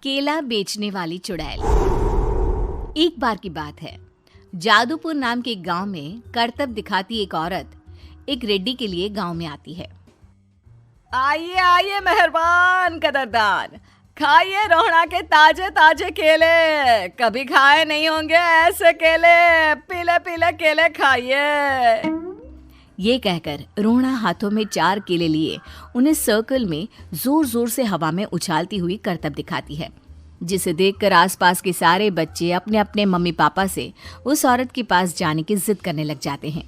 केला बेचने वाली चुड़ैल। एक बार की बात है, जादूपुर नाम के एक गांव में करतब दिखाती एक औरत एक रेड्डी के लिए गांव में आती है। आइए आइए मेहरबान कदरदान, खाइए रोहड़ा के ताजे ताजे केले। कभी खाए नहीं होंगे ऐसे केले, पीले पीले केले खाइए। ये कहकर रोहड़ा हाथों में 4 केले लिए उन्हें सर्कल में जोर जोर से हवा में उछालती हुई करतब दिखाती है, जिसे देखकर आसपास के सारे बच्चे अपने अपने मम्मी पापा से उस औरत के पास जाने की जिद करने लग जाते हैं।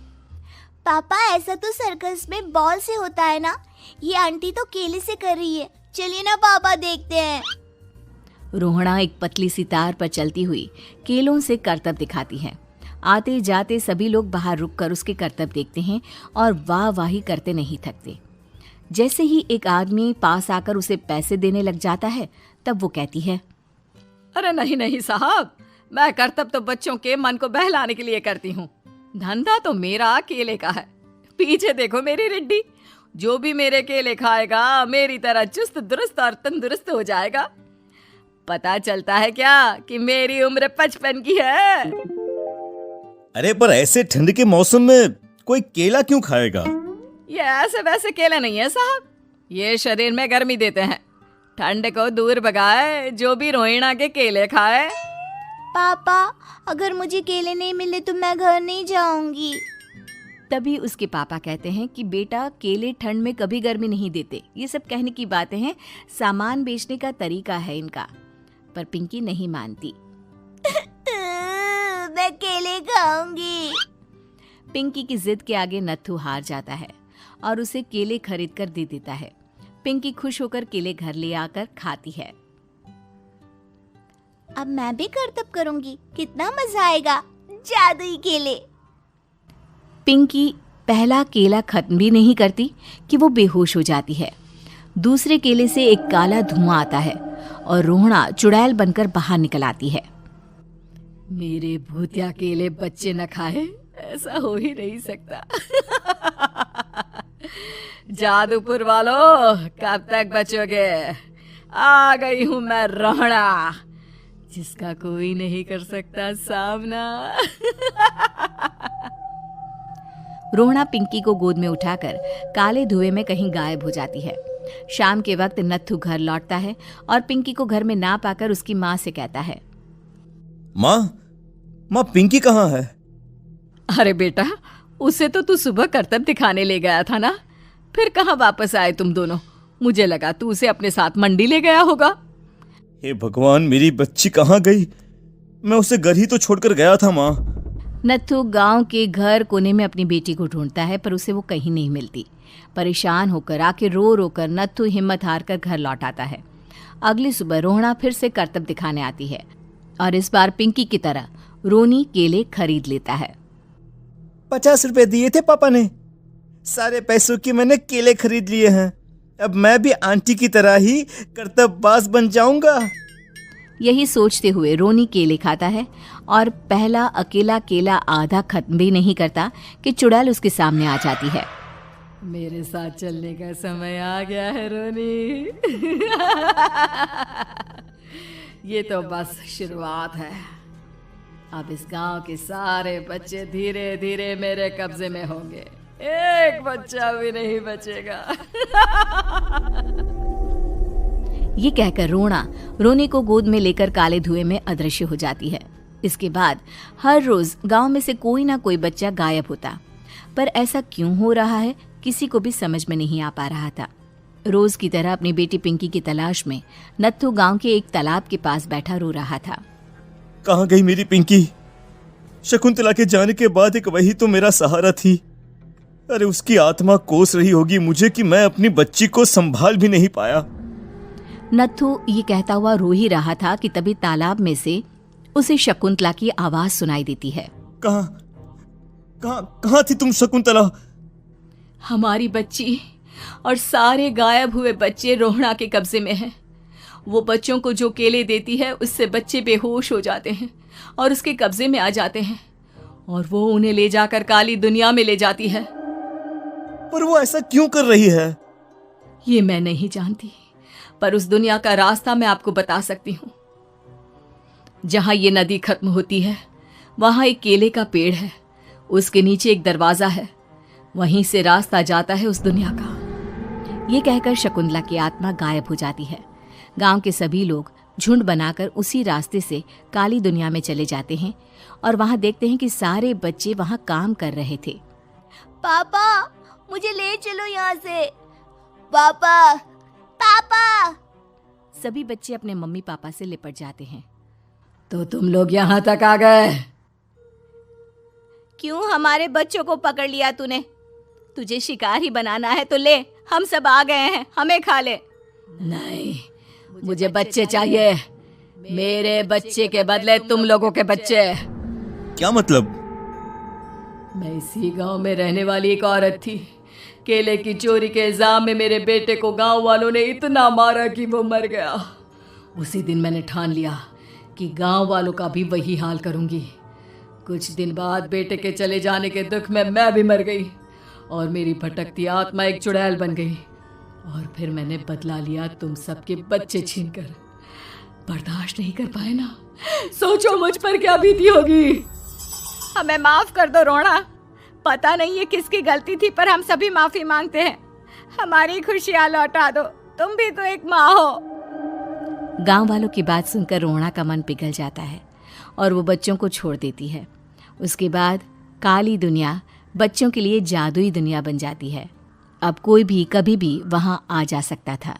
पापा, ऐसा तो सर्कस में बॉल से होता है ना, ये आंटी तो केले से कर रही है। चलिए ना पापा, देखते हैं। रोहड़ा एक पतली सी तार पर चलती हुई केलों से करतब दिखाती है। आते जाते सभी लोग बाहर रुककर उसके करतब देखते हैं और वाह वाही करते नहीं थकते। जैसे ही एक आदमी पास आकर उसे पैसे देने लग जाता है, तब वो कहती है, अरे नहीं नहीं साहब, मैं करतब तो बच्चों के मन को बहलाने के लिए करती हूँ। धंधा तो मेरा केले का है। पीछे देखो मेरी रिड्डी, जो भी मेरे केले खाएगा मेरी तरह चुस्त दुरुस्त और तंदुरुस्त हो जाएगा। पता चलता है क्या कि मेरी उम्र 55 की है। अरे पर ऐसे ठंड के मौसम में कोई केला क्यों खाएगा? ये ऐसे वैसे केले नहीं है साहब, ये शरीर में गर्मी देते हैं। ठंड को दूर भगाए जो भी रोहिणा के केले खाए। पापा, अगर मुझे केले नहीं मिले तो मैं घर नहीं जाऊंगी। तभी उसके पापा कहते हैं कि बेटा, केले ठंड में कभी गर्मी नहीं देते। ये सब कहने की बातें हैं, सामान बेचने का तरीका है इनका। पर पिंकी नहीं मानती। मैं केले खाऊंगी। पिंकी की जिद के आगे नत्थू हार जाता है और उसे केले खरीद कर दे देता है। पिंकी खुश होकर केले घर ले आकर खाती है। अब मैं भी करतब करूंगी, कितना मजा आएगा। जादुई केले। पिंकी पहला केला खत्म भी नहीं करती कि वो बेहोश हो जाती है। दूसरे केले से एक काला धुआं आता है और रोहड़ा चुड़ैल बनकर बाहर निकल आती है। मेरे भूतिया केले बच्चे न खाए, ऐसा हो ही नहीं सकता। जादूपुर वालों, कब तक बचोगे? आ गई हूं मैं रोहड़ा, जिसका कोई नहीं कर सकता सामना। रोहड़ा पिंकी को गोद में उठाकर काले धुएं में कहीं गायब हो जाती है। शाम के वक्त नत्थू घर लौटता है और पिंकी को घर में ना पाकर उसकी माँ से कहता है, माँ पिंकी कहाँ है? अरे बेटा, उसे तो तू सुबह करतब दिखाने ले गया था ना, फिर कहाँ वापस आए तुम दोनों? मुझे लगा तू उसे अपने साथ मंडी ले गया होगा। हे भगवान, मेरी बच्ची कहाँ गई? मैं उसे घर ही तो छोड़कर गया था माँ। नत्थू गांव के घर कोने में अपनी बेटी को ढूंढता है, पर उसे वो कहीं नहीं मिलती। परेशान होकर आखिर रो रो कर नत्थू हिम्मत हार कर घर लौट आता है। अगली सुबह रोहड़ा फिर से करतब दिखाने आती है और इस बार पिंकी की तरह रोनी केले खरीद लेता है। 50 रुपए दिए थे पापा ने, सारे पैसों की मैंने केले खरीद लिए हैं। अब मैं भी आंटी की तरह ही करतबबाज बन जाऊंगा। यही सोचते हुए रोनी केले खाता है और पहला अकेला केला आधा खत्म भी नहीं करता कि चुड़ैल उसके सामने आ जाती है। मेरे साथ चलने का समय आ गया है रोनी। ये तो बस शुरुआत है। अब इस गांव के सारे बच्चे धीरे धीरे मेरे कब्जे में होंगे, एक बच्चा भी नहीं बचेगा। ये कहकर रोनी को गोद में लेकर काले धुएं में अदृश्य हो जाती है। इसके बाद हर रोज गांव में से कोई ना कोई बच्चा गायब होता, पर ऐसा क्यों हो रहा है किसी को भी समझ में नहीं आ पा रहा था। रोज की तरह अपनी बेटी पिंकी की तलाश में नत्थू गांव के एक तालाब के पास बैठा रो रहा था। कहाँ गई मेरी पिंकी? शकुंतला के जाने के बाद एक वही तो मेरा सहारा थी। अरे उसकी आत्मा कोस रही होगी मुझे कि मैं अपनी बच्ची को संभाल भी नहीं पाया। नत्थू ये कहता हुआ रो ही रहा था कि तभी तालाब में से उसे शकुंतला की आवाज सुनाई देती है। कहाँ थी तुम शकुंतला? हमारी बच्ची और सारे गायब हुए बच्चे रोहड़ा के कब्जे में हैं। वो बच्चों को जो केले देती है उससे बच्चे बेहोश हो जाते हैं और उसके कब्जे में आ जाते हैं और वो उन्हें ले जाकर काली दुनिया में ले जाती है। पर वो ऐसा क्यों कर रही है? ये मैं नहीं जानती, पर उस दुनिया का रास्ता मैं आपको बता सकती हूँ। जहां ये नदी खत्म होती है वहां एक केले का पेड़ है, उसके नीचे एक दरवाजा है, वहीं से रास्ता जाता है उस दुनिया का। ये कहकर शकुंतला की आत्मा गायब हो जाती है। गांव के सभी लोग झुंड बनाकर उसी रास्ते से काली दुनिया में चले जाते हैं और वहां देखते हैं कि सारे बच्चे वहां काम कर रहे थे। पापा मुझे ले चलो यहाँ से। पापा पापा। सभी बच्चे अपने मम्मी पापा से लिपट जाते हैं। तो तुम लोग यहाँ तक आ गए? क्यों हमारे बच्चों को पकड़ लिया तूने? तुझे शिकार ही बनाना है तो ले, हम सब आ गए हैं, हमें खा ले। नहीं, मुझे बच्चे चाहिए। मेरे बच्चे के बदले तुम लोगों के बच्चे। क्या मतलब? मैं इसी गांव में रहने वाली एक औरत थी। केले की चोरी के इल्जाम में मेरे बेटे को गांव वालों ने इतना मारा कि वो मर गया। उसी दिन मैंने ठान लिया कि गांव वालों का भी वही हाल करूंगी। कुछ दिन बाद बेटे के चले जाने के दुख में मैं भी मर गई और मेरी भटकती आत्मा एक चुड़ैल बन गई। और फिर मैंने बदला लिया तुम सबके बच्चे छीनकर। बर्दाश्त नहीं कर पाए ना? सोचो मुझ पर क्या बीती होगी। हमें माफ कर दो रोना। पता नहीं ये किसकी गलती थी, पर हम सभी माफी मांगते हैं। हमारी खुशियां लौटा दो, तुम भी तो एक माँ हो। गांव वालों की बात सुनकर रोना का मन पिघल जाता है और वो बच्चों को छोड़ देती है। उसके बाद काली दुनिया बच्चों के लिए जादुई दुनिया बन जाती है। अब कोई भी कभी भी वहां आ जा सकता था।